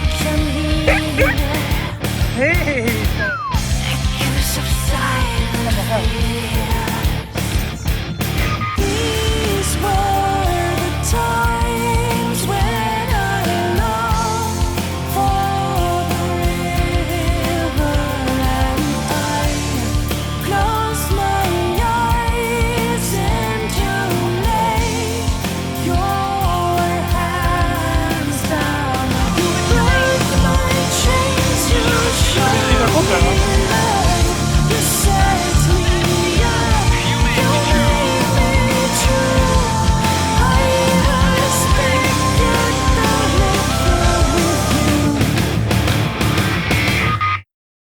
can hear Hey! echoes of silent fears. These were the times when I longed for the river, and I closed my eyes and to lay your hands down. You break my chains, you show me love.